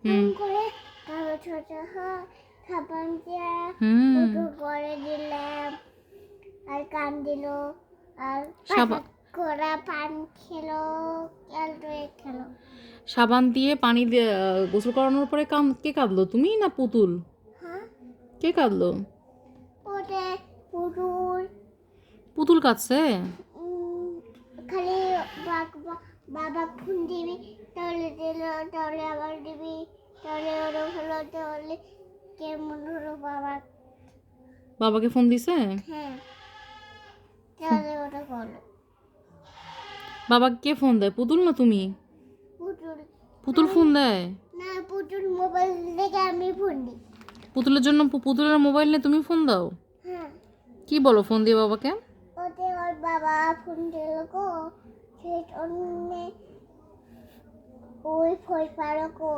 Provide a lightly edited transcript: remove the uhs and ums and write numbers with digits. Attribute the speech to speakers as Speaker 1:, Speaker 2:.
Speaker 1: করে তারপর ছোট হয় সাবান দিয়ে উঠু করে দিলাম আর কান দিল আর করা পান খেলো খেলো।
Speaker 2: সাবান দিয়ে পানি দিয়ে গোসল করানোর পরে কে কাঁদলো, তুমি না পুতুল?
Speaker 1: হ্যাঁ
Speaker 2: কে কাঁদলো?
Speaker 1: ওটা পুতুল।
Speaker 2: পুতুল কাঁদছে?
Speaker 1: খালি বাবা ফোন দিবি তাহলে দিল, তাহলে আবার দিবি, তাহলে ওরা হলো, তাহলে কেমন হলো
Speaker 2: বাবাকে ফোন দিছে?
Speaker 1: হ্যাঁ তাহলে ওটা করলো।
Speaker 2: বাবাকে কে ফোন দেয়, পুতুল না তুমি?
Speaker 1: পুতুল।
Speaker 2: পুতুল ফোন দেয়?
Speaker 1: না, পুতুল মোবাইল থেকে আমি ফোন দিই।
Speaker 2: পুতুলের জন্য পুতুলের মোবাইল নিয়ে তুমি ফোন দাও?
Speaker 1: হ্যাঁ।
Speaker 2: কি বলো ফোন দিয়ে বাবাকে?
Speaker 1: ওতে ওর বাবা ফোন দিল গো, সে অন্য ওই ফোন পারো গো।